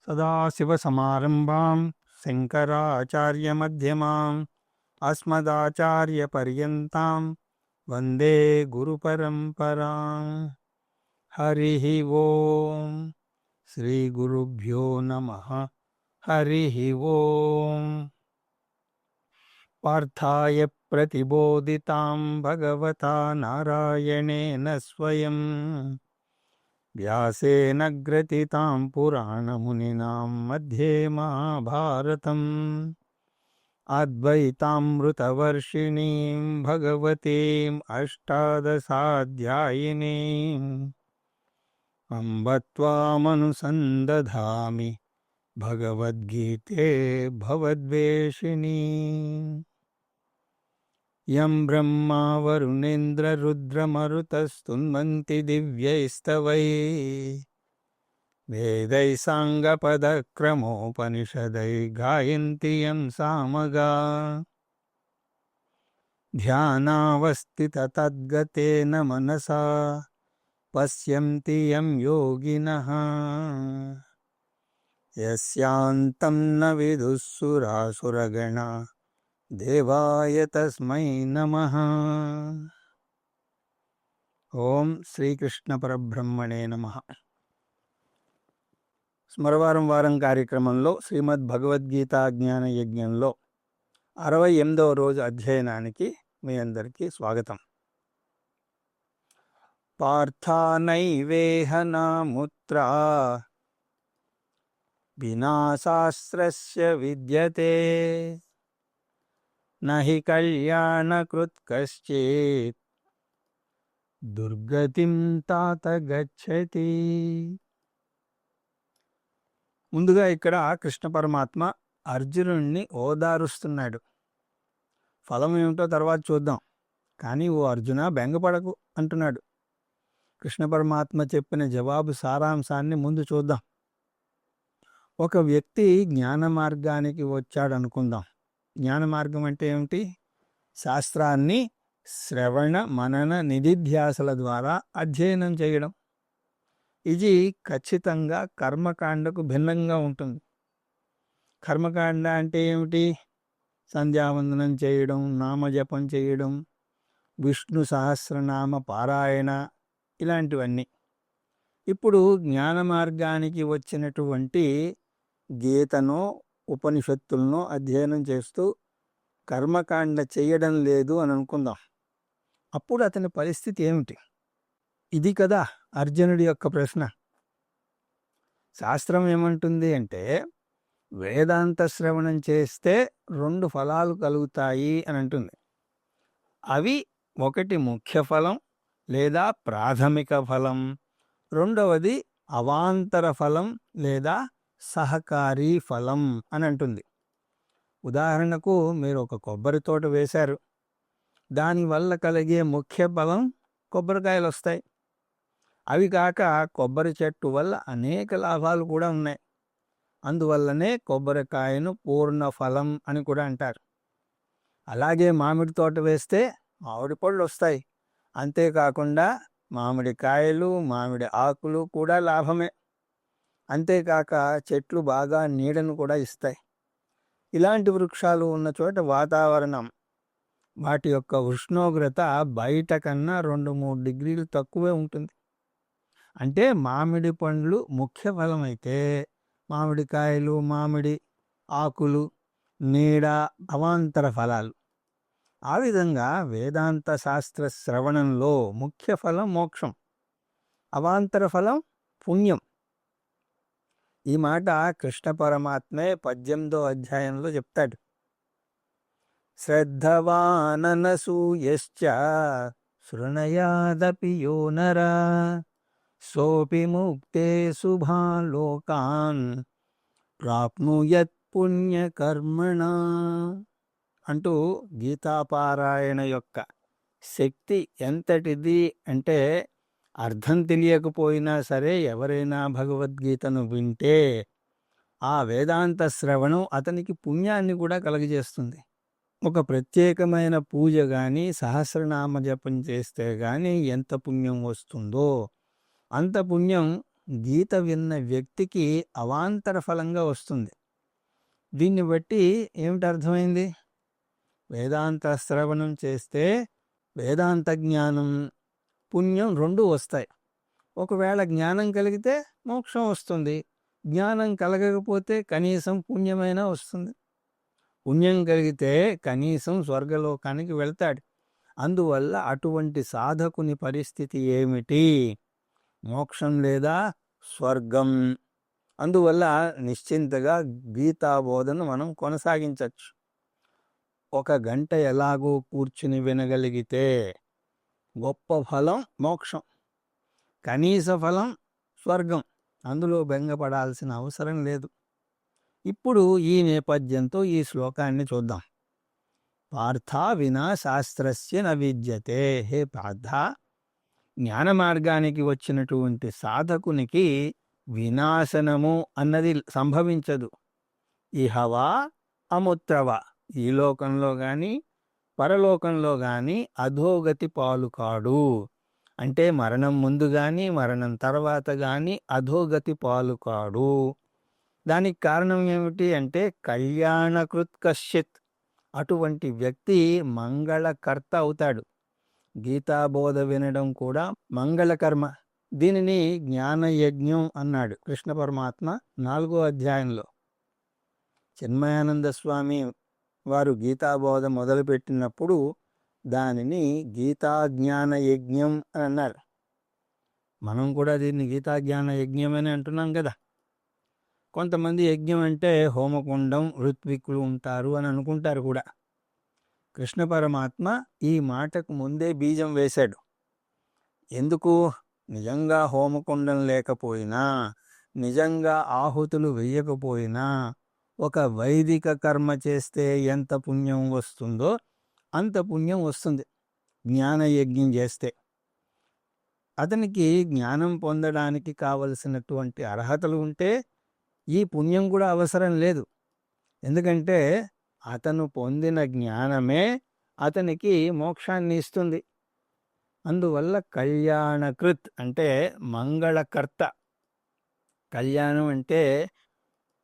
సదాశివసమారంభాం శంకరాచార్యమధ్యమాం అస్మదాచార్యపర్యంతాం వందే గురుపరంపరాం. హరి ఓం. శ్రీ గురుభ్యో నమః. హరి ఓం. పార్థాయ ప్రతిబోధితాం భగవతా నారాయణేన స్వయం వ్యాసేన గ్రథితాం పురాణమునినాం మధ్యే మహాభారతం. అద్వైతామృతవర్షిణీం భగవతీం అష్టాదశాధ్యాయినీం అంబ త్వామనుసందధామి భగవద్గీతే భవద్వేషిణీ. యం బ్రహ్మా వరుణేంద్ర రుద్రమరుతస్తున్వంతి దివ్యైస్తవైః వేదైః సాంగపదక్రమోపనిషదైః గాయంతి యం సామగాః. ధ్యానావస్థితతద్గతేన మనసా పశ్యంతి యం యోగినః యస్యాంతం న విదుః సురాసురగణాః దేవాయ తస్మై నమః. ఓం శ్రీకృష్ణ పరబ్రహ్మణే నమః. స్మరవారం వారం కార్యక్రమంలో శ్రీమద్ భగవద్గీత జ్ఞాన యజ్ఞంలో 68వ రోజు అధ్యయనానికి మీ అందరికీ స్వాగతం. పార్థానైవేహ నాముత్రా వినాశాస్త్రస్య విద్యతే నహి కళ్యాణకృత్ కశ్చిత్ దుర్గతిం తాత గచ్చతి. ముందుగా ఇక్కడ కృష్ణ పరమాత్మ అర్జునుడిని ఓదారుస్తున్నాడు. ఫలం ఏమిటో తర్వాత చూద్దాం, కానీ ఓ అర్జున బెంగపడకు అంటున్నాడు. కృష్ణ పరమాత్మ చెప్పిన జవాబు సారాంశాన్ని ముందు చూద్దాం. ఒక వ్యక్తి జ్ఞాన మార్గానికి వచ్చాడు అనుకుందాం. జ్ఞాన మార్గం అంటే ఏమిటి? శాస్త్రాన్ని శ్రవణ మనన నిధిధ్యాసల ద్వారా అధ్యయనం చేయడం. ఇది ఖచ్చితంగా కర్మకాండకు భిన్నంగా ఉంటుంది. కర్మకాండ అంటే ఏమిటి? సంధ్యావందనం చేయడం, నామజపం చేయడం, విష్ణు సహస్రనామ పారాయణ, ఇలాంటివన్నీ. ఇప్పుడు జ్ఞాన మార్గానికి వచ్చినటువంటి గీతనో ఉపనిషత్తులను అధ్యయనం చేస్తూ కర్మకాండ చేయడం లేదు అని అనుకుందాం. అప్పుడు అతని పరిస్థితి ఏమిటి? ఇది కదా అర్జునుడి యొక్క ప్రశ్న. శాస్త్రం ఏమంటుంది అంటే వేదాంత శ్రవణం చేస్తే 2 ఫలాలు కలుగుతాయి అని అంటుంది. అవి ఒకటి ముఖ్య ఫలం లేదా ప్రాథమిక ఫలం, రెండవది అవాంతర ఫలం లేదా సహకారీ ఫలం అని అంటుంది. ఉదాహరణకు మీరు ఒక కొబ్బరి తోట వేశారు. దానివల్ల కలిగే ముఖ్య ఫలం కొబ్బరికాయలు వస్తాయి. అవి కాక కొబ్బరి చెట్టు వల్ల అనేక లాభాలు కూడా ఉన్నాయి. అందువల్లనే కొబ్బరికాయను పూర్ణ ఫలం అని కూడా అంటారు. అలాగే మామిడి తోట వేస్తే మామిడి పళ్ళు వస్తాయి. అంతేకాకుండా మామిడి కాయలు, మామిడి ఆకులు కూడా లాభమే. అంతేకాక చెట్లు బాగా నీడను కూడా ఇస్తాయి. ఇలాంటి వృక్షాలు ఉన్న చోట వాతావరణం, వాటి యొక్క ఉష్ణోగ్రత బయట కన్నా 2-3 డిగ్రీలు తక్కువే ఉంటుంది. అంటే మామిడి పండ్లు ముఖ్య ఫలం అయితే మామిడికాయలు, మామిడి ఆకులు, నీడ అవాంతర ఫలాలు. ఆ విధంగా వేదాంత శాస్త్ర శ్రవణంలో ముఖ్య ఫలం మోక్షం, అవాంతర ఫలం పుణ్యం. ఈ మాట కృష్ణ పరమాత్మే 18వ అధ్యాయంలో చెప్తాడు. శ్రద్ధవాననసూయశ్చ శృణయాదపి యో నరా సోపి ముక్తే శుభాన్ లోకాన్ ప్రాప్నుయత్ పుణ్యకర్మణ అంటూ గీతాపారాయణ యొక్క శక్తి ఎంతటిది అంటే, అర్థం తెలియకపోయినా సరే ఎవరైనా భగవద్గీతను వింటే ఆ వేదాంత శ్రవణం అతనికి పుణ్యాన్ని కూడా కలుగజేస్తుంది. ఒక ప్రత్యేకమైన పూజ కానీ సహస్రనామ జపం చేస్తే కానీ ఎంత పుణ్యం వస్తుందో అంత పుణ్యం గీత విన్న వ్యక్తికి అవాంతర ఫలంగా వస్తుంది. దీన్ని బట్టి ఏమిటి అర్థమైంది? వేదాంత శ్రవణం చేస్తే వేదాంత జ్ఞానం, పుణ్యం రెండూ వస్తాయి. ఒకవేళ జ్ఞానం కలిగితే మోక్షం వస్తుంది, జ్ఞానం కలగకపోతే కనీసం పుణ్యమైనా వస్తుంది. పుణ్యం కలిగితే కనీసం స్వర్గలోకానికి వెళ్తాడు. అందువల్ల అటువంటి సాధకుని పరిస్థితి ఏమిటి? మోక్షం లేదా స్వర్గం. అందువల్ల నిశ్చింతగా గీతాబోధన మనం కొనసాగించవచ్చు. 1 గంట ఎలాగో కూర్చుని వినగలిగితే గొప్ప ఫలం మోక్షం, కనీస ఫలం స్వర్గం. అందులో బెంగపడాల్సిన అవసరం లేదు. ఇప్పుడు ఈ నేపథ్యంతో ఈ శ్లోకాన్ని చూద్దాం. పార్థ వినా శాస్త్రస్య న విద్యతే. హే పార్థ, జ్ఞాన మార్గానికి వచ్చినటువంటి సాధకునికి వినాశనము అన్నది సంభవించదు. ఇహవా అముత్రవా, ఈ లోకంలో కానీ పరలోకంలో కానీ అధోగతి పాలు కాడు. అంటే మరణం ముందు కానీ మరణం తర్వాత కానీ అధోగతి పాలు కాడు. దానికి కారణం ఏమిటి అంటే కళ్యాణకృత్ కశ్చిత్, అటువంటి వ్యక్తి మంగళకర్త అవుతాడు. గీతాబోధ వినడం కూడా మంగళకర్మ. దీనిని జ్ఞానయజ్ఞం అన్నాడు కృష్ణ పరమాత్మ 4వ అధ్యాయంలో. చిన్మయానంద స్వామి వారు గీతాబోధ మొదలుపెట్టినప్పుడు దానిని గీతాజ్ఞాన యజ్ఞం అని అన్నారు. మనం కూడా దీన్ని గీతాజ్ఞాన యజ్ఞం అని అంటున్నాం కదా. కొంతమంది యజ్ఞం అంటే హోమకుండం, ఋత్విక్కులు ఉంటారు అని అనుకుంటారు కూడా. కృష్ణ పరమాత్మ ఈ మాటకు ముందే బీజం వేశాడు. ఎందుకు? నిజంగా హోమకుండం లేకపోయినా, నిజంగా ఆహుతులు వెయ్యకపోయినా, ఒక వైదిక కర్మ చేస్తే ఎంత పుణ్యం వస్తుందో అంత పుణ్యం వస్తుంది జ్ఞానయజ్ఞం చేస్తే. అతనికి జ్ఞానం పొందడానికి కావలసినటువంటి అర్హతలు ఉంటే ఈ పుణ్యం కూడా అవసరం లేదు. ఎందుకంటే అతను పొందిన జ్ఞానమే అతనికి మోక్షాన్ని ఇస్తుంది. అందువల్ల కళ్యాణకృత్ అంటే మంగళకర్త. కళ్యాణం అంటే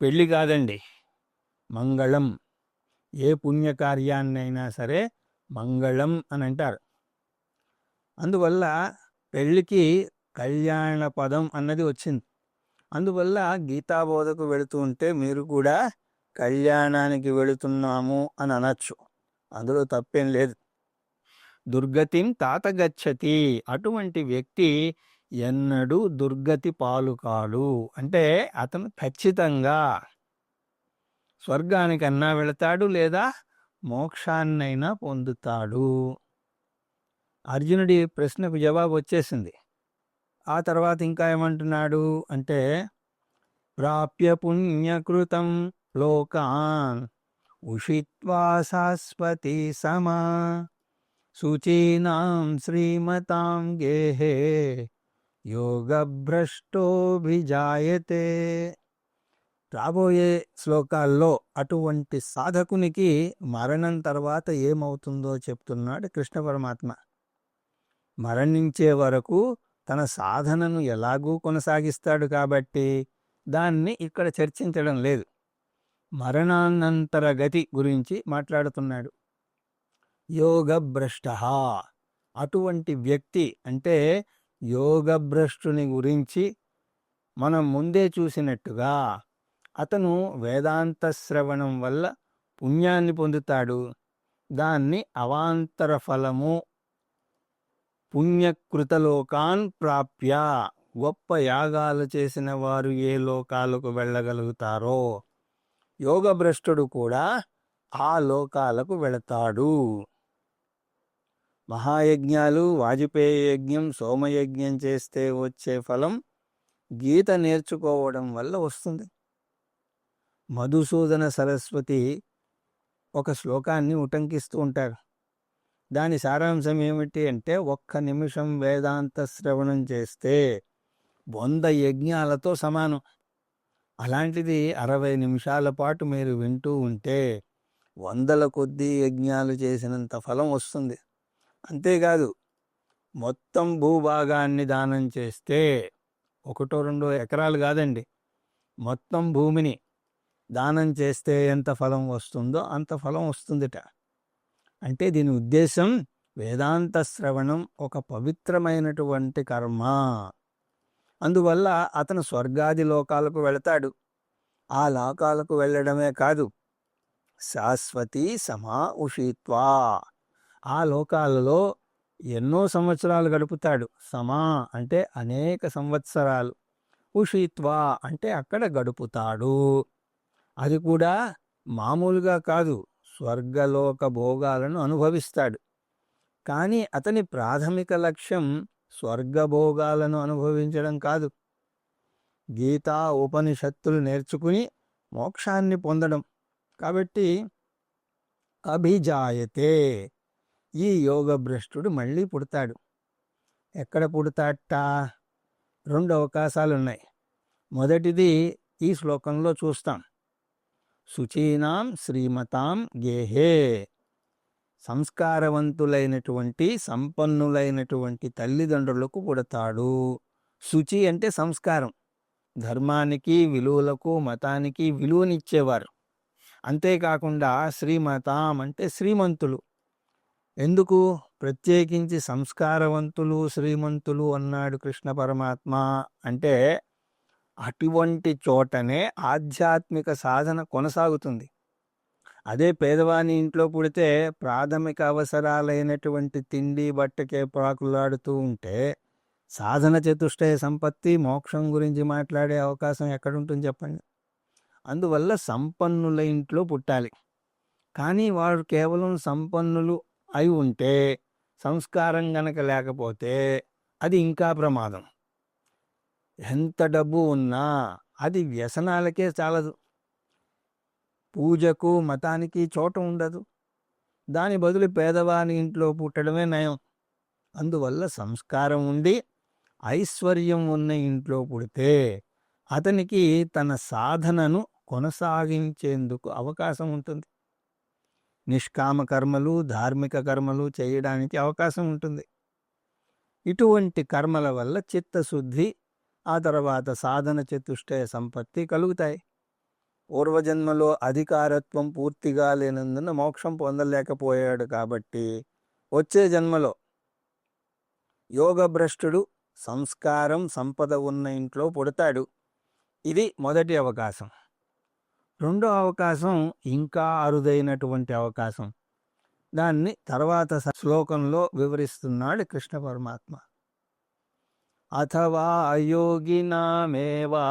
పెళ్ళి కాదండి, మంగళం. ఏ పుణ్యకార్యాన్నైనా సరే మంగళం అని అంటారు. అందువల్ల పెళ్ళికి కళ్యాణ పదం అన్నది వచ్చింది. అందువల్ల గీతాబోధకు వెళుతూ ఉంటే మీరు కూడా కళ్యాణానికి వెళుతున్నాము అని అనొచ్చు. అందులో తప్పేం లేదు. దుర్గతిం తాత గచ్చతి, అటువంటి వ్యక్తి ఎన్నడూ దుర్గతి పాలు కాడు. అంటే అతను ఖచ్చితంగా స్వర్గానికన్నా వెళతాడు లేదా మోక్షాన్నైనా పొందుతాడు. అర్జునుడి ప్రశ్నకు జవాబు వచ్చేసింది. ఆ తర్వాత ఇంకా ఏమంటున్నాడు అంటే ప్రాప్య పుణ్యకృతం లోకాన్ ఉషిత్వా శాశ్వతి సమా శుచీనాం శ్రీమతాం గేహే యోగభ్రష్టోభిజాయతే. రాబోయే శ్లోకాల్లో అటువంటి సాధకునికి మరణం తర్వాత ఏమవుతుందో చెప్తున్నాడు కృష్ణ పరమాత్మ. మరణించే వరకు తన సాధనను ఎలాగూ కొనసాగిస్తాడు కాబట్టి దాన్ని ఇక్కడ చర్చించడం లేదు. మరణానంతర గతి గురించి మాట్లాడుతున్నాడు. యోగభ్రష్ట, అటువంటి వ్యక్తి అంటే యోగభ్రష్టుని గురించి మనం ముందే చూసినట్టుగా అతను వేదాంత శ్రవణం వల్ల పుణ్యాన్ని పొందుతాడు. దాన్ని అవాంతర ఫలము పుణ్యకృతలోకాన్ ప్రాప్య, గొప్ప యాగాలు చేసిన వారు ఏ లోకాలకు వెళ్ళగలుగుతారో యోగభ్రష్టుడు కూడా ఆ లోకాలకు వెళతాడు. మహాయజ్ఞాలు, వాజపేయ యజ్ఞం, సోమయజ్ఞం చేస్తే వచ్చే ఫలం గీత నేర్చుకోవడం వల్ల వస్తుంది. మధుసూదన సరస్వతి ఒక శ్లోకాన్ని ఉటంకిస్తూ ఉంటారు. దాని సారాంశం ఏమిటి అంటే 1 నిమిషం వేదాంత శ్రవణం చేస్తే 100 యజ్ఞాలతో సమానం. అలాంటిది 60 నిమిషాల పాటు మీరు వింటూ ఉంటే 100ల కొద్దీ యజ్ఞాలు చేసినంత ఫలం వస్తుంది. అంతేకాదు, మొత్తం భూభాగాన్ని దానం చేస్తే ఒకటో రెండో ఎకరాలు కాదండి, మొత్తం భూమిని దానం చేస్తే ఎంత ఫలం వస్తుందో అంత ఫలం వస్తుందిట. అంటే దీని ఉద్దేశం వేదాంత శ్రవణం ఒక పవిత్రమైనటువంటి కర్మ. అందువల్ల అతను స్వర్గాది లోకాలకు వెళతాడు. ఆ లోకాలకు వెళ్ళడమే కాదు, శాశ్వతి సమా ఉషిత్వా, ఆ లోకాలలో ఎన్నో సంవత్సరాలు గడుపుతాడు. సమా అంటే అనేక సంవత్సరాలు, ఉషిత్వా అంటే అక్కడ గడుపుతాడు. అది కూడా మామూలుగా కాదు, స్వర్గలోక భోగాలను అనుభవిస్తాడు. కానీ అతని ప్రాథమిక లక్ష్యం స్వర్గభోగాలను అనుభవించడం కాదు, గీతా ఉపనిషత్తులు నేర్చుకుని మోక్షాన్ని పొందడం. కాబట్టి అభిజాయతే, ఈ యోగభ్రష్టుడు మళ్ళీ పుడతాడు. ఎక్కడ పుడతాట? రెండు అవకాశాలున్నాయి. మొదటిది ఈ శ్లోకంలో చూస్తాం. శుచీనాం శ్రీమతాం గేహే, సంస్కారవంతులైనటువంటి సంపన్నులైనటువంటి తల్లిదండ్రులకు పుడతాడు. శుచి అంటే సంస్కారం, ధర్మానికి విలువలకు మతానికి విలువనిచ్చేవారు. అంతేకాకుండా శ్రీమతాం అంటే శ్రీమంతులు. ఎందుకు ప్రత్యేకించి సంస్కారవంతులు శ్రీమంతులు అన్నాడు కృష్ణ పరమాత్మ అంటే, అటువంటి చోటనే ఆధ్యాత్మిక సాధన కొనసాగుతుంది. అదే పేదవాని ఇంట్లో పుడితే ప్రాథమిక అవసరాలైనటువంటి తిండి బట్టకే ప్రాకులాడుతూ ఉంటే సాధన చతుష్టయ సంపత్తి మోక్షం గురించి మాట్లాడే అవకాశం ఎక్కడుంటుంది చెప్పండి. అందువల్ల సంపన్నుల ఇంట్లో పుట్టాలి. కానీ వారు కేవలం సంపన్నులు అయి ఉంటే, సంస్కారం గనక లేకపోతే అది ఇంకా ప్రమాదం. ఎంత డబ్బు ఉన్నా అది వ్యసనాలకే చాలదు, పూజకు మతానికి చోట ఉండదు. దాని బదులు పేదవాని ఇంట్లో పుట్టడమే నయం. అందువల్ల సంస్కారం ఉండి ఐశ్వర్యం ఉన్న ఇంట్లో పుడితే అతనికి తన సాధనను కొనసాగించేందుకు అవకాశం ఉంటుంది. నిష్కామ కర్మలు ధార్మిక కర్మలు చేయడానికి అవకాశం ఉంటుంది. ఇటువంటి కర్మల వల్ల చిత్తశుద్ధి, ఆ తర్వాత సాధన చతుష్టయ సంపత్తి కలుగుతాయి. పూర్వజన్మలో అధికారత్వం పూర్తిగా లేనందున మోక్షం పొందలేకపోయాడు కాబట్టి వచ్చే జన్మలో యోగభ్రష్టుడు సంస్కారం సంపద ఉన్న ఇంట్లో పుడతాడు. ఇది మొదటి అవకాశం. రెండో అవకాశం ఇంకా అరుదైనటువంటి అవకాశం. దాన్ని తర్వాత శ్లోకంలో వివరిస్తున్నాడు కృష్ణ పరమాత్మ. అథవా అయోగినామేవా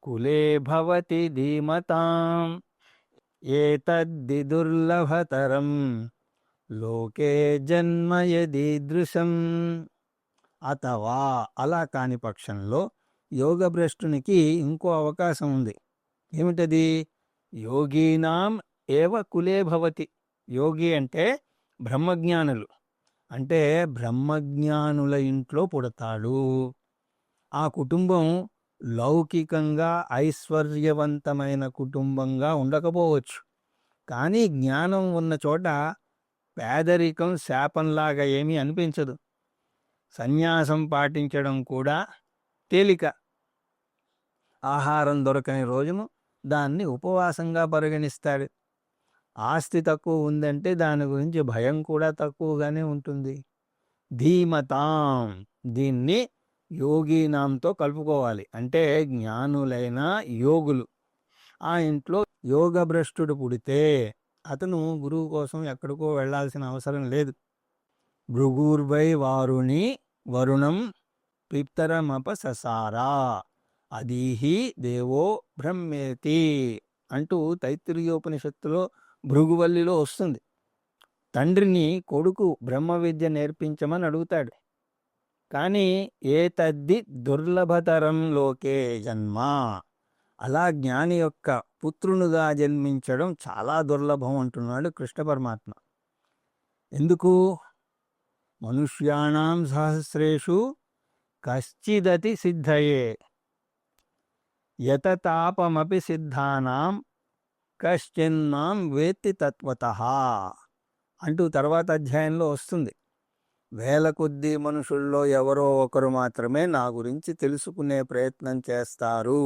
కులే భవతి ధీమతాం ఏతద్ధి దుర్లభతరం లోకే జన్మ యదీదృశం. అథవా అలా కాని పక్షంలో యోగభ్రష్టునికి ఇంకో అవకాశం ఉంది. ఏమిటది? యోగీనాం ఏవ కులే భవతి. యోగి అంటే బ్రహ్మజ్ఞానులు, అంటే బ్రహ్మజ్ఞానుల ఇంట్లో పుడతాడు. ఆ కుటుంబం లౌకికంగా ఐశ్వర్యవంతమైన కుటుంబంగా ఉండకపోవచ్చు, కానీ జ్ఞానం ఉన్న చోట పేదరికం శాపంలాగా ఏమీ అనిపించదు. సన్యాసం పాటించడం కూడా తేలిక. ఆహారం దొరకని రోజును దాన్ని ఉపవాసంగా పరిగణిస్తాడు. ఆస్తి తక్కువ ఉందంటే దాని గురించి భయం కూడా తక్కువగానే ఉంటుంది. ధీమతాం, దీన్ని యోగీనాంతో కలుపుకోవాలి. అంటే జ్ఞానులైన యోగులు. ఆ ఇంట్లో యోగభ్రష్టుడు పుడితే అతను గురువు కోసం ఎక్కడికో వెళ్లాల్సిన అవసరం లేదు. భృగుర్వై వారుణి వరుణం పిప్తరమపససారా అదీహి దేవో బ్రహ్మేతి అంటూ తైత్తిరీయోపనిషత్తులో భృగువల్లిలో వస్తుంది. తండ్రిని కొడుకు బ్రహ్మ విద్య నేర్పించమని అడుగుతాడు. కానీ ఏతద్ది దుర్లభతరం లోకే జన్మ, అలా జ్ఞాని యొక్క పుత్రునుగా జన్మించడం చాలా దుర్లభం అంటున్నాడు కృష్ణ పరమాత్మ. ఎందుకు? మనుష్యాణం సహస్రేషు కశ్చిదతి సిద్ధయే యతతాపమపి సిద్ధానాం కశ్చిన్నాం వేత్తి తత్వతః అంటూ తర్వాత అధ్యాయంలో వస్తుంది. వేల కొద్దీ మనుషుల్లో ఎవరో ఒకరు మాత్రమే నా గురించి తెలుసుకునే ప్రయత్నం చేస్తారు.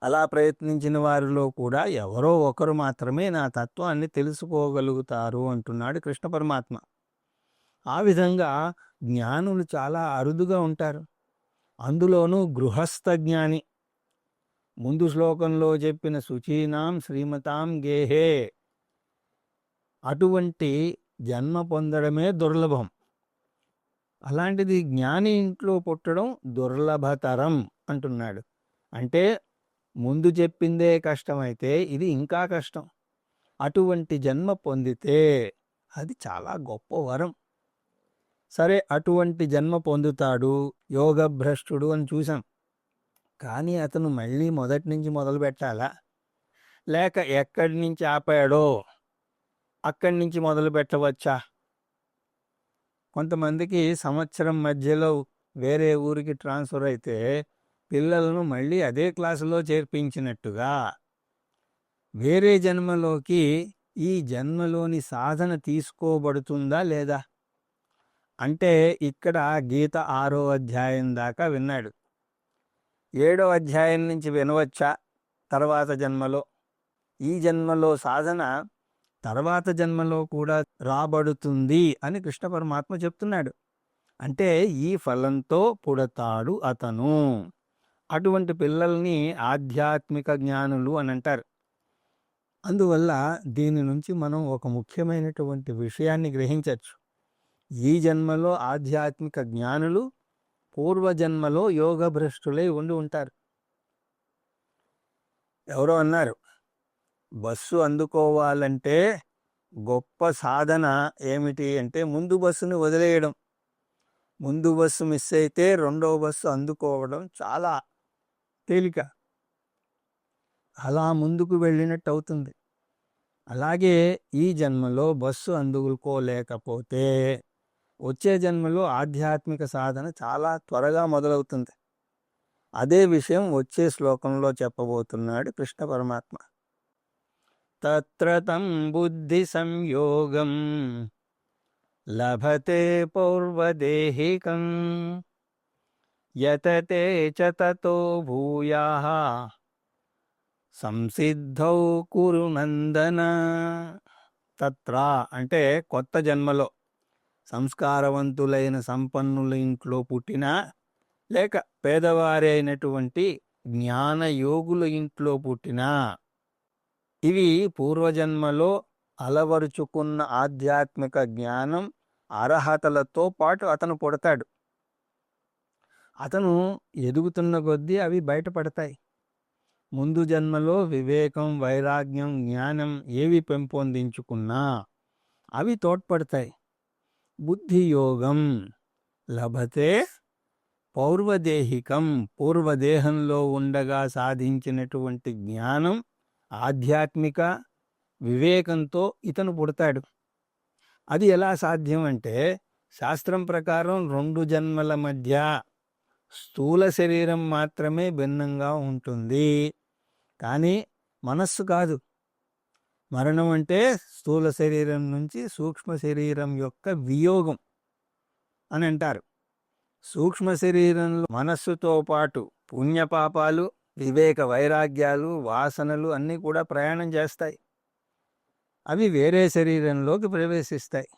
అలా ప్రయత్నించిన వారిలో కూడా ఎవరో ఒకరు మాత్రమే నా తత్వాన్ని తెలుసుకోగలుగుతారు అంటున్నాడు కృష్ణ పరమాత్మ. ఆ విధంగా జ్ఞానులు చాలా అరుదుగా ఉంటారు. అందులోనూ గృహస్థ జ్ఞాని. ముందు శ్లోకంలో చెప్పిన శుచీనాం శ్రీమతాం గేహే, అటువంటి జన్మ పొందడమే దుర్లభం. అలాంటిది జ్ఞాని ఇంట్లో పుట్టడం దుర్లభతరం అంటున్నాడు. అంటే ముందు చెప్పిందే కష్టమైతే ఇది ఇంకా కష్టం. అటువంటి జన్మ పొందితే అది చాలా గొప్ప వరం. సరే, అటువంటి జన్మ పొందుతాడు యోగభ్రష్టుడు అని చూసాం. కానీ అతను మళ్ళీ మొదటి నుంచి మొదలు పెట్టాలా, లేక ఎక్కడి నుంచి ఆపాడో అక్కడి నుంచి మొదలు పెట్టవచ్చా? కొంతమందికి సంవత్సరం మధ్యలో వేరే ఊరికి ట్రాన్స్ఫర్ అయితే పిల్లలను మళ్ళీ అదే క్లాసులో చేర్పించినట్టుగా వేరే జన్మలోకి ఈ జన్మలోని సాధన తీసుకోబడుతుందా లేదా అంటే ఇక్కడ గీత 6వ అధ్యాయం దాకా విన్నాడు. 7వ అధ్యాయం నుంచి వినవచ్చా తర్వాత జన్మలో? ఈ జన్మలో సాధన తర్వాత జన్మలో కూడా రాబడుతుంది అని కృష్ణ పరమాత్మ చెప్తున్నాడు. అంటే ఈ ఫలంతో పుడతాడు అతను. అటువంటి పిల్లల్ని ఆధ్యాత్మిక జ్ఞానులు అని అంటారు. అందువల్ల దీని నుంచి మనం ఒక ముఖ్యమైనటువంటి విషయాన్ని గ్రహించవచ్చు. ఈ జన్మలో ఆధ్యాత్మిక జ్ఞానులు పూర్వజన్మలో యోగభ్రష్టులై ఉండి ఉంటారు. ఎవరో అన్నారు, బస్సు అందుకోవాలంటే గొప్ప సాధన ఏమిటి అంటే ముందు బస్సును వదిలేయడం. ముందు బస్సు మిస్ అయితే రెండవ బస్సు అందుకోవడం చాలా తేలిక. అలా ముందుకు వెళ్ళినట్టు అవుతుంది. అలాగే ఈ జన్మలో బస్సు అందుకోలేకపోతే వచ్చే జన్మలో ఆధ్యాత్మిక సాధన చాలా త్వరగా మొదలవుతుంది. అదే విషయం వచ్చే శ్లోకంలో చెప్పబోతున్నాడు కృష్ణ పరమాత్మ. తత్ర తం బుద్ధి సంయోగం లభతే పౌర్వదేహికం యతతే చ తతో భూయాః సంసిద్ధౌ కురు నందన. తత్ర అంటే కొత్త జన్మలో సంస్కారవంతులైన సంపన్నుల ఇంట్లో పుట్టినా లేక పేదవారి అయినటువంటి జ్ఞానయోగుల ఇంట్లో పుట్టినా ఇవి పూర్వజన్మలో అలవరుచుకున్న ఆధ్యాత్మిక జ్ఞానం అర్హతలతో పాటు అతను పుడతాడు. అతను ఎదుగుతున్న కొద్దీ అవి బయటపడతాయి. ముందు జన్మలో వివేకం, వైరాగ్యం, జ్ఞానం ఏవి పెంపొందించుకున్నా అవి తోడ్పడతాయి. బుద్ధియోగం లభతే పౌర్వదేహికం, పూర్వదేహంలో ఉండగా సాధించినటువంటి జ్ఞానం, ఆధ్యాత్మిక వివేకంతో ఇతను పుడతాడు. అది ఎలా సాధ్యం అంటే శాస్త్రం ప్రకారం 2 జన్మల మధ్య స్థూల శరీరం మాత్రమే భిన్నంగా ఉంటుంది, కానీ మనస్సు కాదు. మరణం అంటే స్థూల శరీరం నుంచి సూక్ష్మ శరీరం యొక్క వియోగం అని అంటారు. సూక్ష్మ శరీరంలో మనస్సుతో పాటు పుణ్యపాపాలు, వివేక వైరాగ్యాలు, వాసనలు అన్నీ కూడా ప్రయాణం చేస్తాయి. అవి వేరే శరీరంలోకి ప్రవేశిస్తాయి.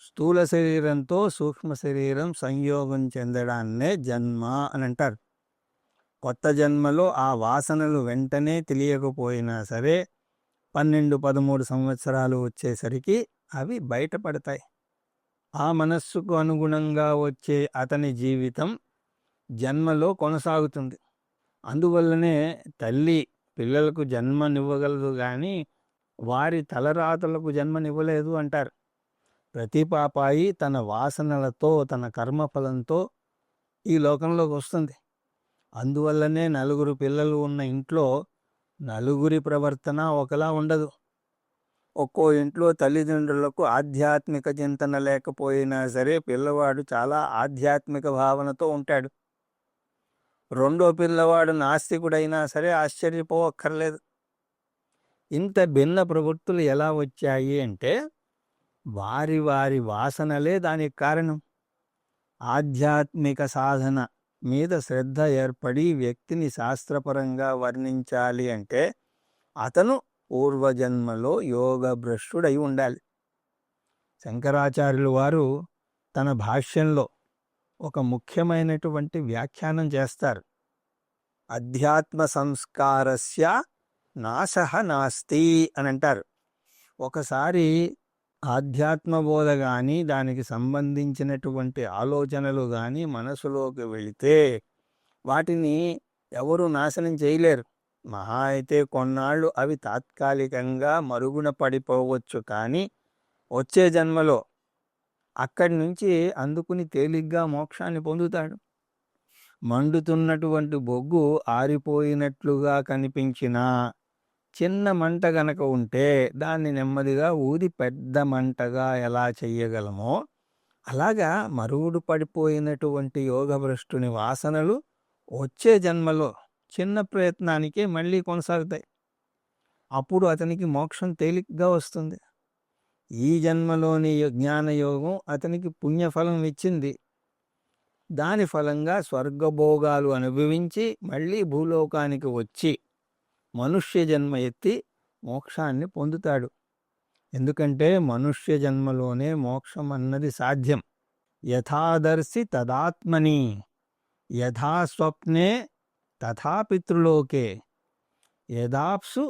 స్థూల శరీరంతో సూక్ష్మ శరీరం సంయోగం చెందడాన్నే జన్మ అని అంటారు. కొత్త జన్మలో ఆ వాసనలు వెంటనే తెలియకపోయినా సరే 12-13 సంవత్సరాలు వచ్చేసరికి అవి బయటపడతాయి. ఆ మనస్సుకు అనుగుణంగా వచ్చే అతని జీవితం జన్మలో కొనసాగుతుంది. అందువల్లనే తల్లి పిల్లలకు జన్మనివ్వగలదు కానీ వారి తలరాతలకు జన్మనివ్వలేదు అంటారు. ప్రతి పాపాయి తన వాసనలతో, తన కర్మఫలంతో ఈ లోకంలోకి వస్తుంది. అందువల్లనే 4 పిల్లలు ఉన్న ఇంట్లో నలుగురి ప్రవర్తన ఒకలా ఉండదు. ఒక్కో ఇంట్లో తల్లిదండ్రులకు ఆధ్యాత్మిక చింతన లేకపోయినా సరే పిల్లవాడు చాలా ఆధ్యాత్మిక భావనతో ఉంటాడు. రెండో పిల్లవాడు నాస్తికుడైనా సరే ఆశ్చర్యపోవక్కర్లేదు. ఇంత భిన్న ప్రవృత్తులు ఎలా వచ్చాయి అంటే వారి వారి వాసనలే దానికి కారణం. ఆధ్యాత్మిక సాధన మీద శ్రద్ధ ఏర్పడి వ్యక్తిని శాస్త్రపరంగా వర్ణించాలి అంటే అతను పూర్వజన్మలో యోగభ్రష్టుడై ఉండాలి. శంకరాచార్యులు వారు తన భాష్యంలో ఒక ముఖ్యమైనటువంటి వ్యాఖ్యానం చేస్తారు. అధ్యాత్మ సంస్కారస్య నాశః నాస్తి అని అంటారు. ఒకసారి ఆధ్యాత్మబోధ కానీ దానికి సంబంధించినటువంటి ఆలోచనలు కానీ మనసులోకి వెళితే వాటిని ఎవరు నాశనం చేయలేరు. మహా అయితే కొన్నాళ్ళు అవి తాత్కాలికంగా మరుగున పడిపోవచ్చు, కానీ వచ్చే జన్మలో అక్కడి నుంచి అందుకుని తేలిగ్గా మోక్షాన్ని పొందుతాడు. మండుతున్నటువంటి బొగ్గు ఆరిపోయినట్లుగా కనిపించినా చిన్న మంట గనక ఉంటే దాన్ని నెమ్మదిగా ఊది పెద్ద మంటగా ఎలా చెయ్యగలమో అలాగా మరుగుడు పడిపోయినటువంటి యోగభ్రష్టుని వాసనలు వచ్చే జన్మలో చిన్న ప్రయత్నానికే మళ్ళీ కొనసాగుతాయి. అప్పుడు అతనికి మోక్షం తేలిగ్గా వస్తుంది. ఈ జన్మలోని జ్ఞానయోగం అతనికి పుణ్యఫలం ఇచ్చింది. దాని ఫలంగా స్వర్గభోగాలు అనుభవించి మళ్ళీ భూలోకానికి వచ్చి మనుష్య జన్మ ఎత్తి మోక్షాన్ని పొందుతాడు. ఎందుకంటే మనుష్య జన్మలోనే మోక్షం అన్నది సాధ్యం. యథాదర్శి తదాత్మని యథా స్వప్నే తథా పితృలోకే యదాప్సు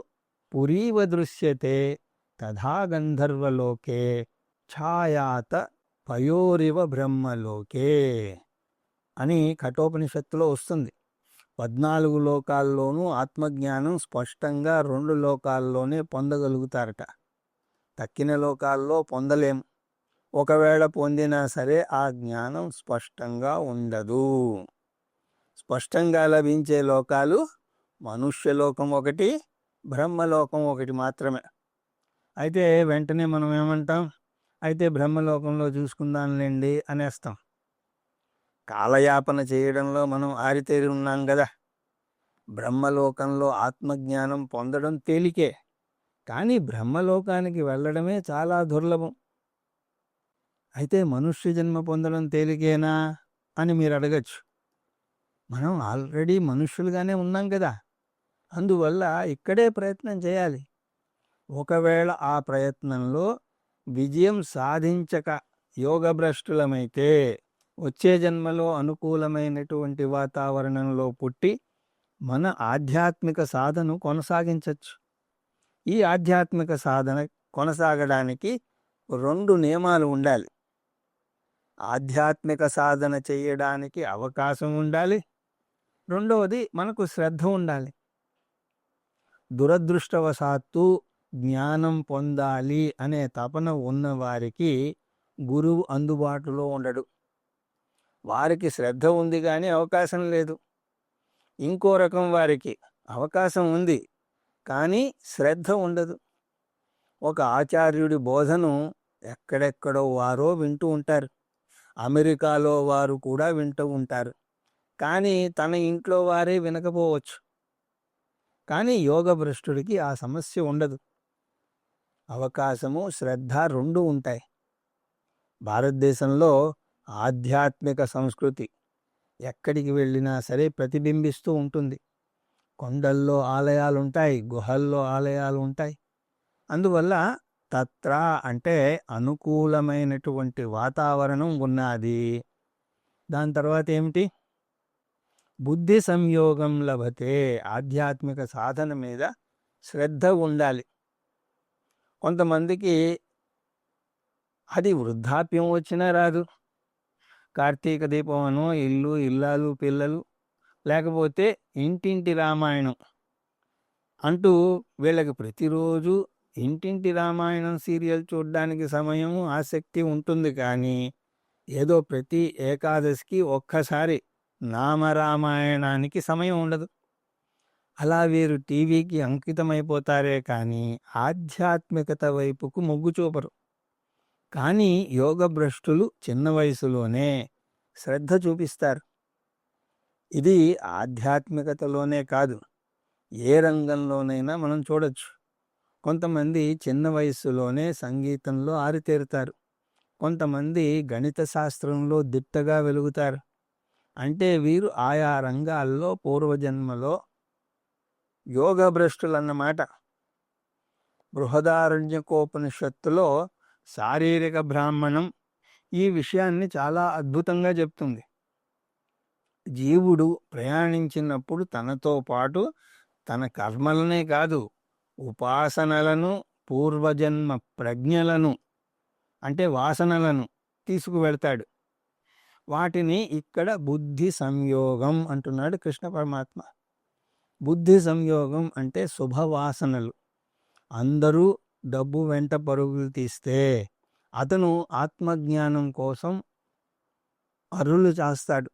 పురీవ దృశ్యతే తథా గంధర్వలోకే ఛాయాత పయోరివ బ్రహ్మలోకే అని కఠోపనిషత్తులో వస్తుంది. 14 లోకాల్లోనూ ఆత్మజ్ఞానం స్పష్టంగా 2 లోకాల్లోనే పొందగలుగుతారట. తక్కిన లోకాల్లో పొందలేం. ఒకవేళ పొందినా సరే ఆ జ్ఞానం స్పష్టంగా ఉండదు. స్పష్టంగా లభించే లోకాలు మనుష్యలోకం ఒకటి, బ్రహ్మలోకం ఒకటి మాత్రమే. అయితే వెంటనే మనం ఏమంటాం, అయితే బ్రహ్మలోకంలో చూసుకుందాంలేండి అనేస్తాం. కాలయాపన చేయడంలో మనం ఆరితేరి ఉన్నాం కదా. బ్రహ్మలోకంలో ఆత్మజ్ఞానం పొందడం తేలికే, కానీ బ్రహ్మలోకానికి వెళ్ళడమే చాలా దుర్లభం. అయితే మనుష్య జన్మ పొందడం తేలికేనా అని మీరు అడగచ్చు. మనం ఆల్రెడీ మనుష్యులుగానే ఉన్నాం కదా, అందువల్ల ఇక్కడే ప్రయత్నం చేయాలి. ఒకవేళ ఆ ప్రయత్నంలో విజయం సాధించక యోగభ్రష్టులమైతే వచ్చే జన్మలో అనుకూలమైనటువంటి వాతావరణంలో పుట్టి మన ఆధ్యాత్మిక సాధన కొనసాగించవచ్చు. ఈ ఆధ్యాత్మిక సాధన కొనసాగడానికి 2 నియమాలు ఉండాలి. ఆధ్యాత్మిక సాధన చేయడానికి అవకాశం ఉండాలి, రెండవది మనకు శ్రద్ధ ఉండాలి. దురదృష్టవశాత్తు జ్ఞానం పొందాలి అనే తపన ఉన్నవారికి గురువు అందుబాటులో ఉండడు. వారికి శ్రద్ధ ఉంది కానీ అవకాశం లేదు. ఇంకో రకం వారికి అవకాశం ఉంది కానీ శ్రద్ధ ఉండదు. ఒక ఆచార్యుడి బోధను ఎక్కడెక్కడో వారో వింటూ ఉంటారు, అమెరికాలో వారు కూడా వింటూ ఉంటారు, కానీ తన ఇంట్లో వారే వినకపోవచ్చు. కానీ యోగభ్రష్టుడికి ఆ సమస్య ఉండదు. అవకాశము, శ్రద్ధ 2 ఉంటాయి. భారతదేశంలో ఆధ్యాత్మిక సంస్కృతి ఎక్కడికి వెళ్ళినా సరే ప్రతిబింబిస్తూ ఉంటుంది. కొండల్లో ఆలయాలు ఉంటాయి, గుహల్లో ఆలయాలు ఉంటాయి. అందువల్ల తత్ర అంటే అనుకూలమైనటువంటి వాతావరణం ఉన్నది. దాని తర్వాత ఏమిటి? బుద్ధి సంయోగం లభతే. ఆధ్యాత్మిక సాధన మీద శ్రద్ధ ఉండాలి. కొంతమందికి అది వృద్ధాప్యం వచ్చినా రాదు. కార్తీక దీపమనో, ఇల్లు, ఇల్లాలు, పిల్లలు, లేకపోతే ఇంటింటి రామాయణం అంటూ వీళ్ళకి ప్రతిరోజు ఇంటింటి రామాయణం సీరియల్ చూడడానికి సమయం, ఆసక్తి ఉంటుంది. కానీ ఏదో ప్రతి ఏకాదశికి ఒక్కసారి నామరామాయణానికి సమయం ఉండదు. అలా వీరు టీవీకి అంకితమైపోతారే కానీ ఆధ్యాత్మికత వైపుకు మొగ్గు చూపరు. కానీ యోగభ్రష్టులు చిన్న వయసులోనే శ్రద్ధ చూపిస్తారు. ఇది ఆధ్యాత్మికతలోనే కాదు, ఏ రంగంలోనైనా మనం చూడొచ్చు. కొంతమంది చిన్న వయస్సులోనే సంగీతంలో ఆరితేరుతారు. కొంతమంది గణిత శాస్త్రంలో దిట్టగా వెలుగుతారు. అంటే వీరు ఆయా రంగాల్లో పూర్వజన్మలో యోగభ్రష్టులన్నమాట. బృహదారణ్యకోపనిషత్తులో శారీరక బ్రాహ్మణం ఈ విషయాన్ని చాలా అద్భుతంగా చెప్తుంది. జీవుడు ప్రయాణించినప్పుడు తనతో పాటు తన కర్మలనే కాదు, ఉపాసనలను, పూర్వజన్మ ప్రజ్ఞలను అంటే వాసనలను తీసుకువెళ్తాడు. వాటిని ఇక్కడ బుద్ధి సంయోగం అంటున్నాడు కృష్ణ పరమాత్మ. బుద్ధి సంయోగం అంటే శుభవాసనలు. అందరూ డబ్బు వెంట పరుగులు తీస్తే అతను ఆత్మజ్ఞానం కోసం అరులు చేస్తాడు.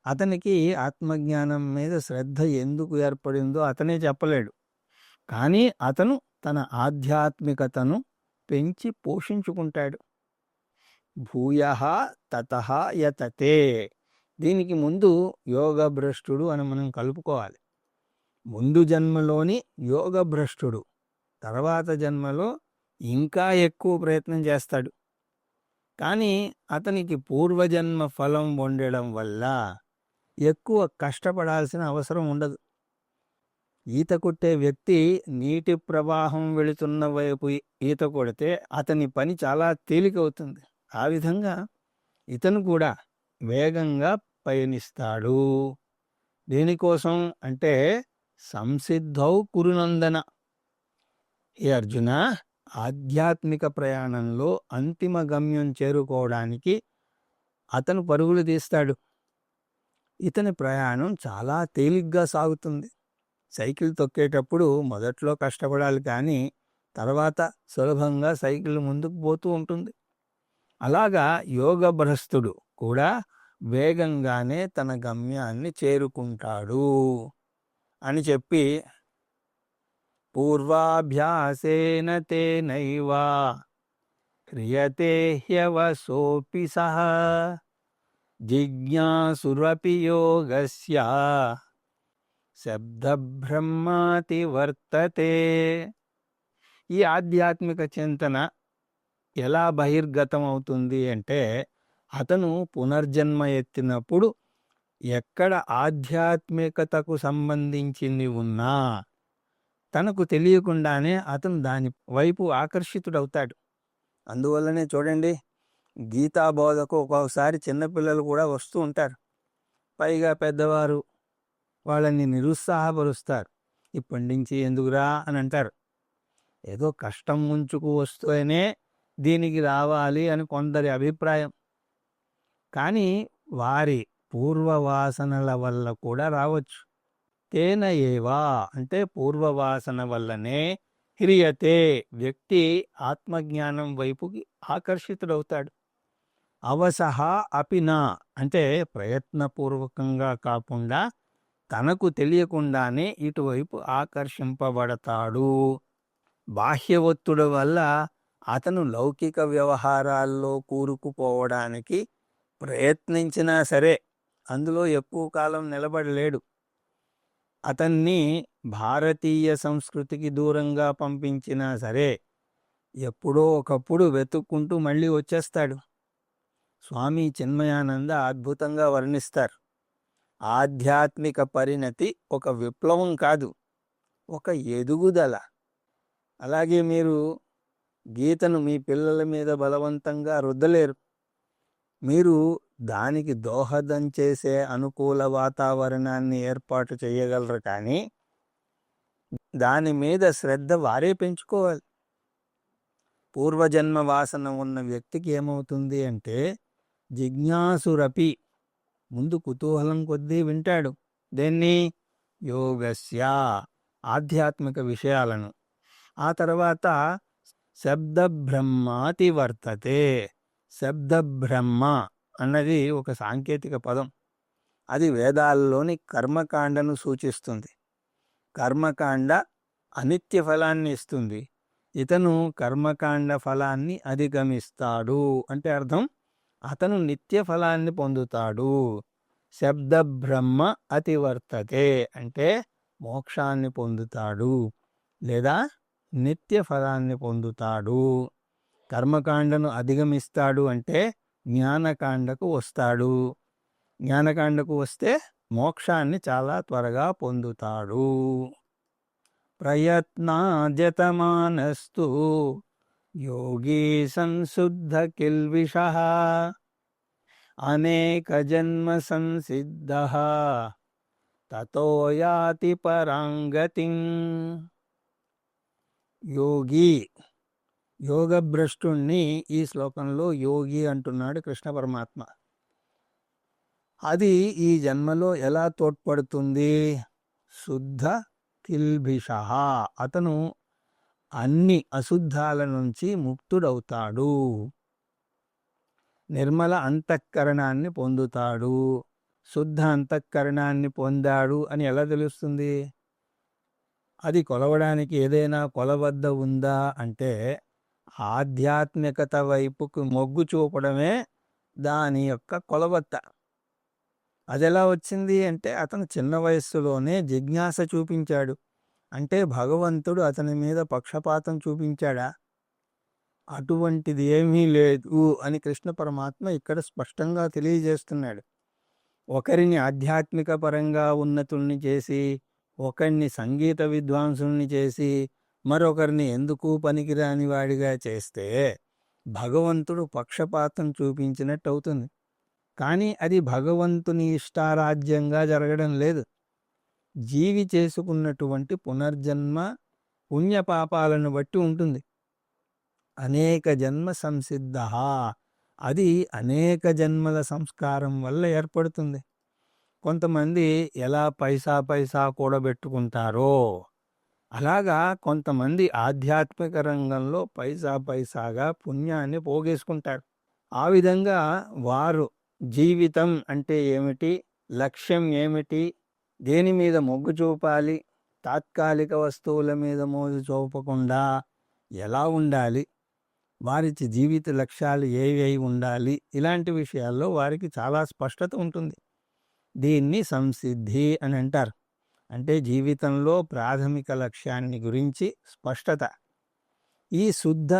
అతనికి ఆత్మజ్ఞానం మీద శ్రద్ధ ఎందుకు ఏర్పడిందో అతనే చెప్పలేడు. కానీ అతను తన ఆధ్యాత్మికతను పెంచి పోషించుకుంటాడు. భూయః తతః యతతే. దీనికి ముందు యోగభ్రష్టుడు అని మనం కలుపుకోవాలి. ముందు జన్మలోని యోగభ్రష్టుడు తర్వాత జన్మలో ఇంకా ఎక్కువ ప్రయత్నం చేస్తాడు. కానీ అతనికి పూర్వజన్మ ఫలం ఉండడం వల్ల ఎక్కువ కష్టపడాల్సిన అవసరం ఉండదు. ఈత కొట్టే వ్యక్తి నీటి ప్రవాహం వెళుతున్న వైపు ఈత కొడితే అతని పని చాలా తేలికవుతుంది. ఆ విధంగా ఇతను కూడా వేగంగా పయనిస్తాడు. దేనికోసం అంటే సంసిద్ధౌ కురునందన. ఏ అర్జున, ఆధ్యాత్మిక ప్రయాణంలో అంతిమ గమ్యం చేరుకోవడానికి అతను పరుగులు తీస్తాడు. ఇతని ప్రయాణం చాలా తేలిగ్గా సాగుతుంది. సైకిల్ తొక్కేటప్పుడు మొదట్లో కష్టపడాలి, కానీ తర్వాత సులభంగా సైకిల్ ముందుకు పోతూ ఉంటుంది. అలాగా యోగభ్రష్టుడు కూడా వేగంగానే తన గమ్యాన్ని చేరుకుంటాడు అని చెప్పి, పూర్వాభ్యాసేన తేనైవ క్రియతే హ్యవసోపి సహ జిజ్ఞాసురపి యోగస్య శబ్దబ్రహ్మాతి వర్తతే. ఈ ఆధ్యాత్మిక చింతన ఎలా బహిర్గతం అవుతుంది అంటే, అతను పునర్జన్మ ఎత్తినప్పుడు ఎక్కడ ఆధ్యాత్మికతకు సంబంధించింది ఉన్నా తనకు తెలియకుండానే అతను దాని వైపు ఆకర్షితుడవుతాడు. అందువల్లనే చూడండి, గీతా బోధకు ఒక్కొక్కసారి చిన్నపిల్లలు కూడా వస్తూ ఉంటారు. పైగా పెద్దవారు వాళ్ళని నిరుత్సాహపరుస్తారు. ఇప్పటి నుంచి ఎందుకురా అని అంటారు. ఏదో కష్టం ముంచుకు వస్తేనే దీనికి రావాలి అని కొందరి అభిప్రాయం. కానీ వారి పూర్వవాసనల వల్ల కూడా రావచ్చు. తేన ఏవా అంటే పూర్వవాసన వల్లనే హ్రియతే, వ్యక్తి ఆత్మజ్ఞానం వైపుకి ఆకర్షితుడవుతాడు. అవసహ అపినా అంటే ప్రయత్నపూర్వకంగా కాకుండా తనకు తెలియకుండానే ఇటువైపు ఆకర్షింపబడతాడు. బాహ్య ఒత్తిడి వల్ల అతను లౌకిక వ్యవహారాల్లో కూరుకుపోవడానికి ప్రయత్నించినా సరే అందులో ఎక్కువ కాలం నిలబడలేడు. అతన్ని భారతీయ సంస్కృతికి దూరంగా పంపించినా సరే ఎప్పుడో ఒకప్పుడు వెతుక్కుంటూ మళ్ళీ వచ్చేస్తాడు. స్వామి చిన్మయానంద అద్భుతంగా వర్ణిస్తారు. ఆధ్యాత్మిక పరిణతి ఒక విప్లవం కాదు, ఒక ఎదుగుదల. అలాగే మీరు గీతను మీ పిల్లల మీద బలవంతంగా రుద్దలేరు. మీరు దానికి దోహదం చేసే అనుకూల వాతావరణాన్ని ఏర్పాటు చేయగలరు, కానీ దాని మీద శ్రద్ధ వారే పెంచుకోవాలి. పూర్వజన్మ వాసన ఉన్న వ్యక్తికి ఏమవుతుంది అంటే, జిజ్ఞాసురపి ముందు కుతూహలం కొద్దీ వింటాడు. దేన్ని? యోగస్య ఆధ్యాత్మిక విషయాలను. ఆ తర్వాత శబ్దబ్రహ్మాతి వర్తతే. శబ్దబ్రహ్మ అన్నది ఒక సాంకేతిక పదం. అది వేదాల్లోని కర్మకాండను సూచిస్తుంది. కర్మకాండ అనిత్య ఫలాన్ని ఇస్తుంది. ఇతను కర్మకాండ ఫలాన్ని అధిగమిస్తాడు అంటే అర్థం, అతను నిత్య ఫలాన్ని పొందుతాడు. శబ్దబ్రహ్మ అతివర్తతే అంటే మోక్షాన్ని పొందుతాడు లేదా నిత్య ఫలాన్ని పొందుతాడు. కర్మకాండను అధిగమిస్తాడు అంటే జ్ఞానకాండకు వస్తాడు. జ్ఞానకాండకు వస్తే మోక్షాన్ని చాలా త్వరగా పొందుతాడు. ప్రయత్నాద్యతమానస్తు యోగీ సంశుద్ధ కిల్విషః అనేక జన్మ సంసిద్ధః తతో యాతి పరాంగతిం. యోగి, యోగభ్రష్టుణ్ణి ఈ శ్లోకంలో యోగి అంటున్నాడు కృష్ణ పరమాత్మ. అది ఈ జన్మలో ఎలా తోడ్పడుతుంది? శుద్ధ కిల్భిషః, అతను అన్ని అశుద్ధాల నుంచి ముక్తుడవుతాడు. నిర్మల అంతఃకరణాన్ని పొందుతాడు. శుద్ధ అంతఃకరణాన్ని పొందాడు అని ఎలా తెలుస్తుంది? అది కొలవడానికి ఏదైనా కొలబద్ద ఉందా అంటే ఆధ్యాత్మికత వైపుకు మొగ్గు చూపడమే దాని యొక్క కొలబద్ద. అది ఎలా వచ్చింది అంటే అతను చిన్న వయస్సులోనే జిజ్ఞాస చూపించాడు. అంటే భగవంతుడు అతని మీద పక్షపాతం చూపించాడా? అటువంటిది ఏమీ లేదు అని కృష్ణ పరమాత్మ ఇక్కడ స్పష్టంగా తెలియజేస్తున్నాడు. ఒకరిని ఆధ్యాత్మిక పరంగా ఉన్నతుల్ని చేసి, ఒకరిని సంగీత విద్వాంసుల్ని చేసి, మరొకరిని ఎందుకు పనికిరాని వాడిగా చేస్తే భగవంతుడు పక్షపాతం చూపించినట్టు అవుతుంది. కానీ అది భగవంతుని ఇష్టారాజ్యంగా జరగడం లేదు. జీవి చేసుకున్నటువంటి పునర్జన్మ పుణ్యపాపాలను బట్టి ఉంటుంది. అనేక జన్మ సంసిద్ధ, అది అనేక జన్మల సంస్కారం వల్ల ఏర్పడుతుంది. కొంతమంది ఎలా పైసా కూడబెట్టుకుంటారో అలాగా కొంతమంది ఆధ్యాత్మిక రంగంలో పైసాగా పుణ్యాన్ని పోగేసుకుంటారు. ఆ విధంగా వారు జీవితం అంటే ఏమిటి, లక్ష్యం ఏమిటి, దేని మీద మొగ్గు చూపాలి, తాత్కాలిక వస్తువుల మీద మోజు చూపకుండా ఎలా ఉండాలి, వారి జీవిత లక్ష్యాలు ఏవి ఉండాలి, ఇలాంటి విషయాల్లో వారికి చాలా స్పష్టత ఉంటుంది. దీన్ని సంసిద్ధి అని అంటారు. అంటే జీవితంలో ప్రాథమిక లక్ష్యాన్ని గురించి స్పష్టత. ఈ శుద్ధ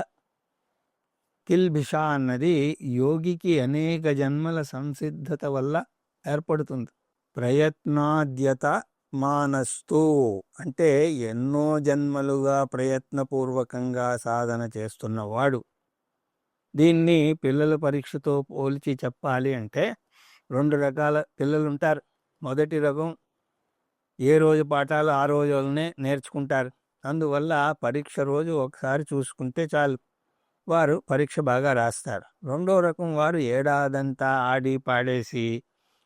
కిల్భిష అన్నది యోగికి అనేక జన్మల సంసిద్ధత వల్ల ఏర్పడుతుంది. ప్రయత్నాద్యత మానస్తు అంటే ఎన్నో జన్మలుగా ప్రయత్నపూర్వకంగా సాధన చేస్తున్నవాడు. దీన్ని పిల్లల పరీక్షతో పోల్చి చెప్పాలి అంటే 2 రకాల పిల్లలు ఉంటారు. మొదటి రకం ఏ రోజు పాఠాలు ఆ రోజులనే నేర్చుకుంటారు. అందువల్ల పరీక్ష రోజు ఒకసారి చూసుకుంటే చాలు, వారు పరీక్ష బాగా రాస్తారు. రెండో రకం వారు ఏడాదంతా ఆడి పాడేసి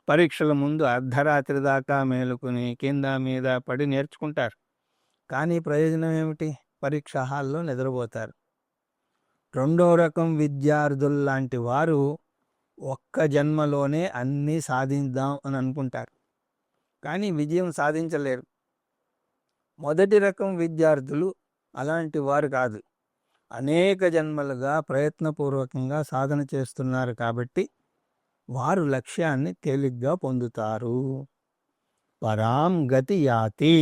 పరీక్షల ముందు అర్ధరాత్రి దాకా మేలుకుని కింద మీద పడి నేర్చుకుంటారు. కానీ ప్రయోజనం ఏమిటి? పరీక్ష హాల్లో నిద్రపోతారు. రెండో రకం విద్యార్థుల్లాంటి వారు ఒక్క జన్మలోనే అన్నీ సాధిద్దాం అని అనుకుంటారు, కానీ విజయం సాధించలేరు. మొదటి రకం విద్యార్థులు అలాంటి వారు కాదు. అనేక జన్మలుగా ప్రయత్నపూర్వకంగా సాధన చేస్తున్నారు కాబట్టి వారు లక్ష్యాన్ని తేలిగ్గా పొందుతారు. పరాం గతి యాతి,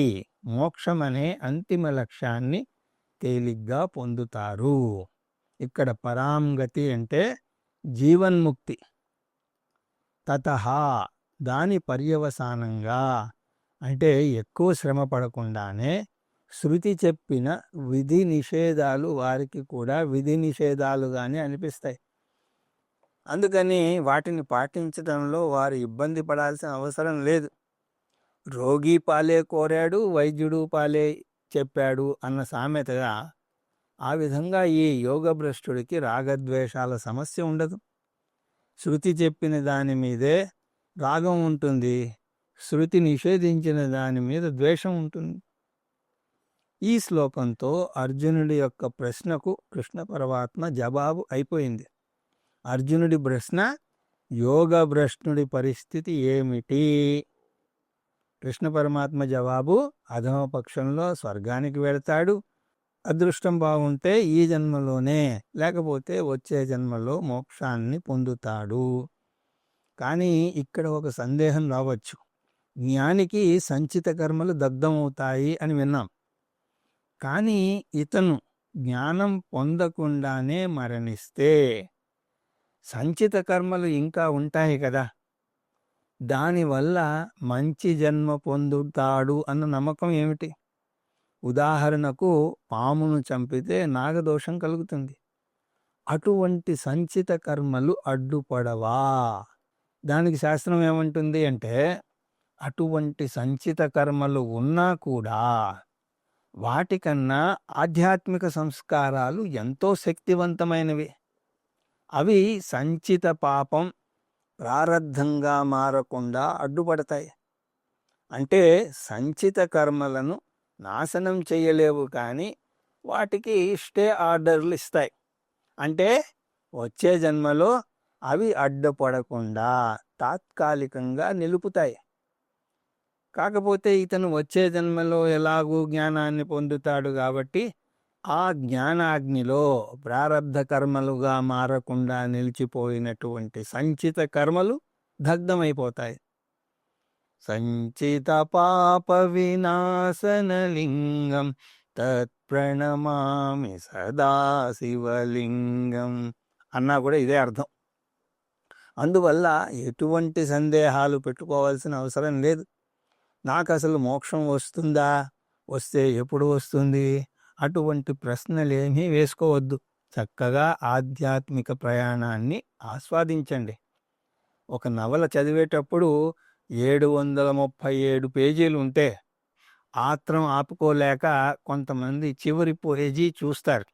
మోక్షం అనే అంతిమ లక్ష్యాన్ని తేలిగ్గా పొందుతారు. ఇక్కడ పరాం గతి అంటే జీవన్ముక్తి. తతః, దాని పర్యవసానంగా అంటే ఎక్కువ శ్రమ పడకుండానే శృతి చెప్పిన విధి నిషేధాలు వారికి కూడా విధి నిషేధాలుగానే అనిపిస్తాయి. అందుకని వాటిని పాటించడంలో వారు ఇబ్బంది పడాల్సిన అవసరం లేదు. రోగి పాలే కోరాడు, వైద్యుడు పాలే చెప్పాడు అన్న సామెతగా ఆ విధంగా ఈ యోగభ్రష్టుడికి రాగద్వేషాల సమస్య ఉండదు. శృతి చెప్పిన దాని మీదే రాగం ఉంటుంది, శృతి నిషేధించిన దాని మీద ద్వేషం ఉంటుంది. ఈ శ్లోకంతో అర్జునుడి యొక్క ప్రశ్నకు కృష్ణ పరమాత్మ జవాబు అయిపోయింది. అర్జునుడి ప్రశ్న, యోగభ్రష్టుడి పరిస్థితి ఏమిటి? కృష్ణ పరమాత్మ జవాబు, అధమ పక్షంలో స్వర్గానికి వెళతాడు, అదృష్టం బాగుంటే ఈ జన్మలోనే, లేకపోతే వచ్చే జన్మలో మోక్షాన్ని పొందుతాడు. కానీ ఇక్కడ ఒక సందేహం రావచ్చు. జ్ఞానికి సంచిత కర్మలు దగ్ధమవుతాయి అని విన్నాం. కానీ ఇతను జ్ఞానం పొందకుండానే మరణిస్తే సంచిత కర్మలు ఇంకా ఉంటాయి కదా, దానివల్ల మంచి జన్మ పొందుతాడు అన్న నమ్మకం ఏమిటి? ఉదాహరణకు పామును చంపితే నాగదోషం కలుగుతుంది. అటువంటి సంచిత కర్మలు అడ్డుపడవా? దానికి శాస్త్రం ఏమంటుంది అంటే, అటువంటి సంచిత కర్మలు ఉన్నా కూడా వాటికన్నా ఆధ్యాత్మిక సంస్కారాలు ఎంతో శక్తివంతమైనవి. అవి సంచిత పాపం ప్రారబ్ధంగా మారకుండా అడ్డుపడతాయి. అంటే సంచిత కర్మలను నాశనం చేయలేవు, కానీ వాటికి స్టే ఆర్డర్లు ఇస్తాయి. అంటే వచ్చే జన్మలో అవి అడ్డుపడకుండా తాత్కాలికంగా నిలుపుతాయి. కాకపోతే ఇతను వచ్చే జన్మలో ఎలాగూ జ్ఞానాన్ని పొందుతాడు కాబట్టి ఆ జ్ఞానాగ్నిలో ప్రారబ్ధ కర్మలుగా మారకుండా నిలిచిపోయినటువంటి సంచిత కర్మలు దగ్ధమైపోతాయి. సంచిత పాప వినాశనలింగం తత్ప్రణమామి సదా శివలింగం అన్నా కూడా ఇదే అర్థం. అందువల్ల ఎటువంటి సందేహాలు పెట్టుకోవాల్సిన అవసరం లేదు. నాకు అసలు మోక్షం వస్తుందా, వస్తే ఎప్పుడు వస్తుంది, అటువంటి ప్రశ్నలేమీ వేసుకోవద్దు. చక్కగా ఆధ్యాత్మిక ప్రయాణాన్ని ఆస్వాదించండి. ఒక నవల చదివేటప్పుడు 737 పేజీలు ఉంటే ఆత్రం ఆపుకోలేక కొంతమంది చివరి పేజీ చూస్తారు.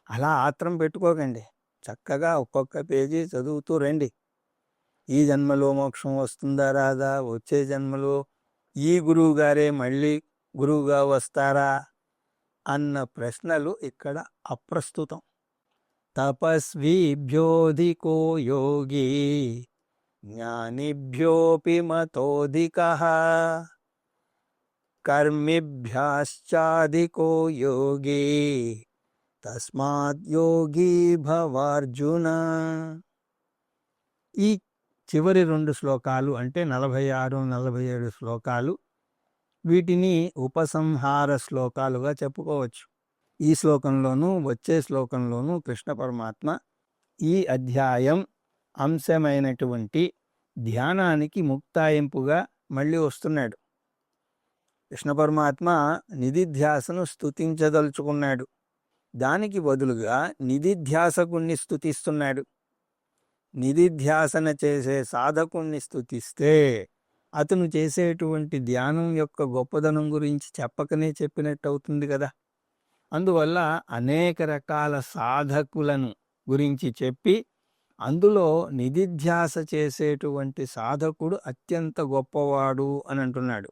అలా ఆత్రం పెట్టుకోకండి. చక్కగా ఒక్కొక్క పేజీ చదువుతూ రండి. ఈ జన్మలో మోక్షం వస్తుందా రాదా, వచ్చే జన్మలో ఈ గురువు గారే మళ్ళీ గురువుగా వస్తారా అన్న ప్రశ్నలు ఇక్కడ అప్రస్తుతం. తపస్వీభ్యోధికో యోగి జ్ఞానిభ్యోపి మతోధికః కర్మిభ్యాశ్చాధికో యోగి తస్మాత్ యోగి భవార్జున. ఈ చివరి 2 శ్లోకాలు అంటే 46, 47 శ్లోకాలు, వీటిని ఉపసంహార శ్లోకాలుగా చెప్పుకోవచ్చు. ఈ శ్లోకంలోనూ వచ్చే శ్లోకంలోనూ కృష్ణ పరమాత్మ ఈ అధ్యాయం అంశమైనటువంటి ధ్యానానికి ముక్తాయింపుగా మళ్ళీ వస్తున్నాడు. కృష్ణ పరమాత్మ నిధిధ్యాసను స్తుతించదలుచుకున్నాడు. దానికి బదులుగా నిధిధ్యాసకుణ్ణి స్తుతిస్తున్నాడు. నిధిధ్యాసన చేసే సాధకుణ్ణి స్తుతిస్తే అతను చేసేటువంటి ధ్యానం యొక్క గొప్పదనం గురించి చెప్పకనే చెప్పినట్టు అవుతుంది కదా. అందువల్ల అనేక రకాల సాధకులను గురించి చెప్పి అందులో నిధిధ్యాస చేసేటువంటి సాధకుడు అత్యంత గొప్పవాడు అని అంటున్నాడు.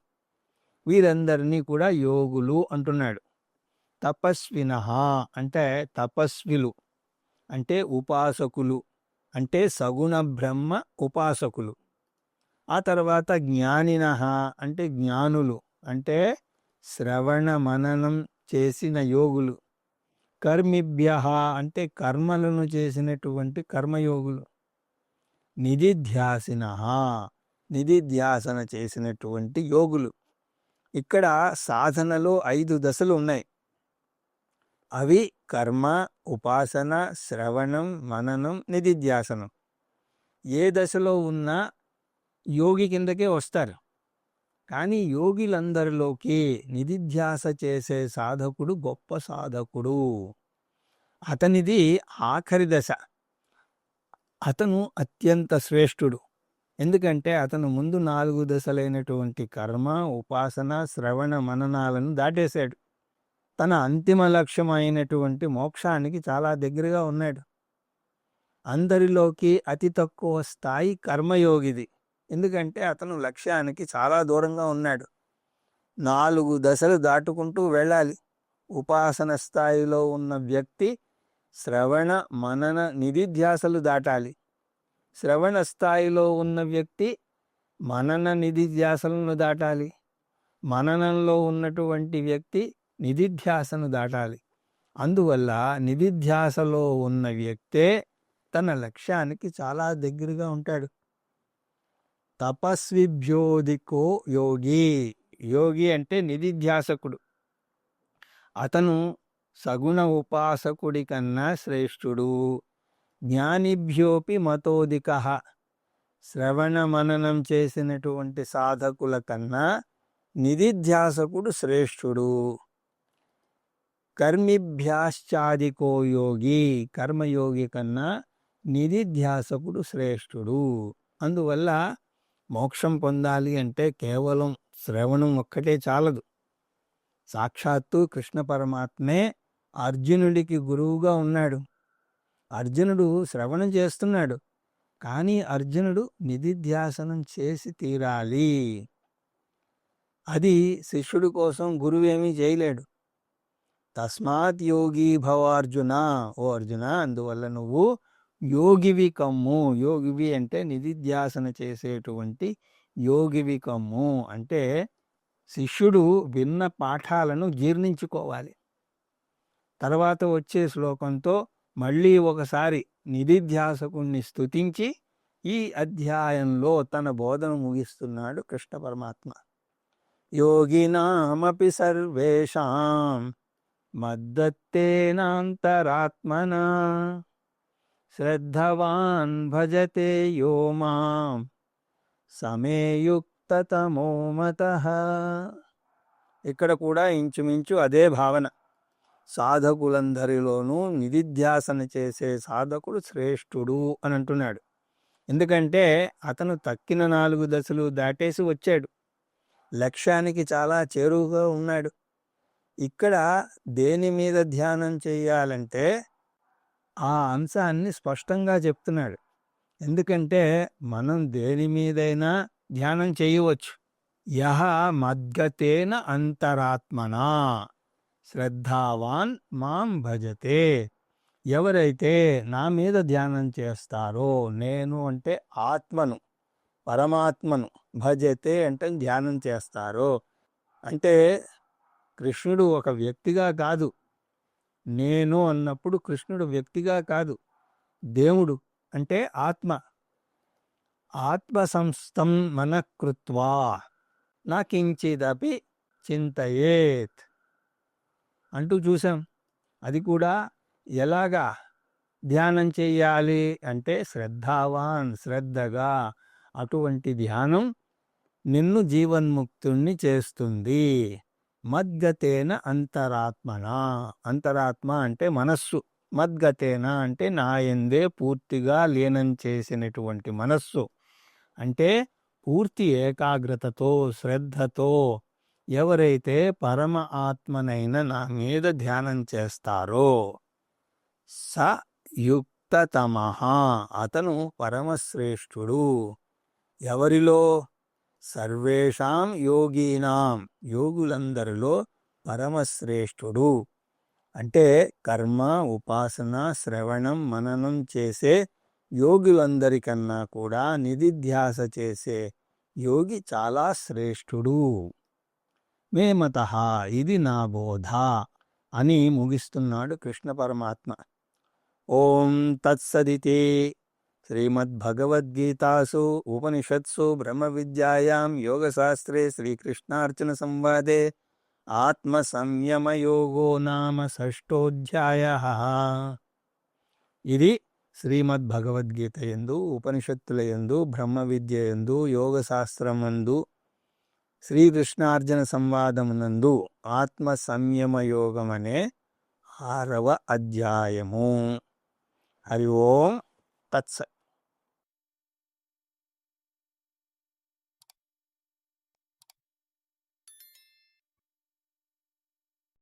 వీరందరినీ కూడా యోగులు అంటున్నాడు. తపస్వినః అంటే తపస్విలు, అంటే ఉపాసకులు, అంటే సగుణ బ్రహ్మ ఉపాసకులు. ఆ తర్వాత జ్ఞానినః అంటే జ్ఞానులు, అంటే శ్రవణ మననం చేసిన యోగులు. కర్మిభ్యః అంటే కర్మలను చేసినటువంటి కర్మయోగులు. నిధిధ్యాసినః నిధిధ్యాసన చేసినటువంటి యోగులు. ఇక్కడ సాధనలో 5 దశలు ఉన్నాయి. అవి కర్మ, ఉపాసన, శ్రవణం, మననం, నిధిధ్యాసనం. ఏ దశలో ఉన్నా యోగి కిందకే వస్తారు. కానీ యోగిలందరిలోకి నిధిధ్యాస చేసే సాధకుడు గొప్ప సాధకుడు. అతనిది ఆఖరి దశ. అతను అత్యంత శ్రేష్ఠుడు. ఎందుకంటే అతను ముందు 4 దశలైనటువంటి కర్మ, ఉపాసన, శ్రవణ, మననాలను దాటేశాడు. తన అంతిమ లక్ష్యం అయినటువంటి మోక్షానికి చాలా దగ్గరగా ఉన్నాడు. అందరిలోకి అతి తక్కువ స్థాయి కర్మయోగిది. ఎందుకంటే అతను లక్ష్యానికి చాలా దూరంగా ఉన్నాడు. 4 దశలు దాటుకుంటూ వెళ్ళాలి. ఉపాసన స్థాయిలో ఉన్న వ్యక్తి శ్రవణ, మనన, నిధిధ్యాసలు దాటాలి. శ్రవణ స్థాయిలో ఉన్న వ్యక్తి మనన, నిధిధ్యాసలను దాటాలి. మననంలో ఉన్నటువంటి వ్యక్తి నిధిధ్యాసను దాటాలి. అందువల్ల నిధిధ్యాసలో ఉన్న వ్యక్తే తన లక్ష్యానికి చాలా దగ్గరగా ఉంటాడు. తపస్విభ్యోధికో యోగి. యోగి అంటే నిధిధ్యాసకుడు. అతను సగుణ ఉపాసకుడి కన్నా శ్రేష్ఠుడు. జ్ఞానిభ్యోపి మతోదిక, శ్రవణ మననం చేసినటువంటి సాధకుల కన్నా నిధిధ్యాసకుడు శ్రేష్ఠుడు. కర్మిభ్యాశ్చాదికో యోగి, కర్మయోగి కన్నా నిధిధ్యాసకుడు శ్రేష్ఠుడు. అందువల్ల మోక్షం పొందాలి అంటే కేవలం శ్రవణం ఒక్కటే చాలదు. సాక్షాత్తు కృష్ణ పరమాత్మే అర్జునుడికి గురువుగా ఉన్నాడు. అర్జునుడు శ్రవణం చేస్తున్నాడు, కానీ అర్జునుడు నిధిధ్యాసనం చేసి తీరాలి. అది శిష్యుడి కోసం గురువేమీ చేయలేడు. తస్మాత్ యోగి భవార్జున, ఓ అర్జున, అందువల్ల నువ్వు యోగివి కమ్ము. యోగివి అంటే నిధిధ్యాసన చేసేటువంటి యోగివి కమ్ము. అంటే శిష్యుడు విన్న పాఠాలను జీర్ణించుకోవాలి. తర్వాత వచ్చే శ్లోకంతో మళ్ళీ ఒకసారి నిధిధ్యాసకుణ్ణి స్తుతించి ఈ అధ్యాయంలో తన బోధన ముగిస్తున్నాడు కృష్ణ పరమాత్మ. యోగినామపి సర్వేషాం మద్దత్తేనాంతరాత్మనా శ్రద్ధవాన్ భజతే యో మాం సమేయుక్తతమో మతః. ఇక్కడ కూడా ఇంచుమించు అదే భావన. సాధకులందరిలోనూ నిధిధ్యాసన చేసే సాధకుడు శ్రేష్ఠుడు అని అంటున్నాడు. ఎందుకంటే అతను తక్కిన 4 దశలు దాటేసి వచ్చాడు, లక్ష్యానికి చాలా చేరువుగా ఉన్నాడు. ఇక్కడ దేని మీద ధ్యానం చేయాలంటే ఆ అంశాన్ని స్పష్టంగా చెప్తున్నాడు. ఎందుకంటే మనం దేని మీదైనా ధ్యానం చేయవచ్చు. యహ మద్గతేన అంతరాత్మనా శ్రద్ధావాన్ మాం భజతే, ఎవరైతే నా మీద ధ్యానం చేస్తారో, నేను అంటే ఆత్మను, పరమాత్మను, భజతే అంటే ధ్యానం చేస్తారో, అంటే కృష్ణుడు ఒక వ్యక్తిగా కాదు. నేను అన్నప్పుడు కృష్ణుడు వ్యక్తిగా కాదు, దేవుడు అంటే ఆత్మ. ఆత్మ సంస్థం మనఃకృత్వా నా కించిదపి చింతయేత్ అంటూ చూసాం. అది కూడా ఎలాగా ధ్యానం చెయ్యాలి అంటే శ్రద్ధావాన్, శ్రద్ధగా. అటువంటి ధ్యానం నిన్ను జీవన్ముక్తుణ్ణి చేస్తుంది. మద్గతేన అంతరాత్మన, అంతరాత్మ అంటే మనస్సు, మద్గతేన అంటే నాయందే పూర్తిగా లీనం చేసినటువంటి మనస్సు. అంటే పూర్తి ఏకాగ్రతతో, శ్రద్ధతో ఎవరైతే పరమ ఆత్మనైన నా మీద ధ్యానం చేస్తారో స యుక్తతమః, అతను పరమశ్రేష్ఠుడు. ఎవరిలో? సర్వేషాం యోగీనాం, యోగులందరిలో పరమశ్రేష్ఠుడు. అంటే కర్మ, ఉపాసన, శ్రవణం, మననం చేసే యోగులందరికన్నా కూడా నిధిధ్యాస చేసే యోగి చాలా శ్రేష్ఠుడు. మే మతః, ఇది నా బోధ అని ముగిస్తున్నాడు కృష్ణ పరమాత్మ. ఓం తత్సదితి శ్రీమద్భగవద్గీతాసు ఉపనిషత్సు బ్రహ్మ విద్యాయాం యోగశాస్త్రే శ్రీకృష్ణార్చన సంవాదే ఆత్మ సంయమ యోగో నామ షష్ఠోధ్యాయః. ఇది శ్రీమద్భగవద్గీత యందు, ఉపనిషత్తుల యందు, బ్రహ్మ విద్య యందు, యోగశాస్త్రమందు, శ్రీకృష్ణార్జున సంవాదమునందు ఆత్మ సంయమ యోగం అనే 6వ అధ్యాయము. హరి ఓం తత్సత్.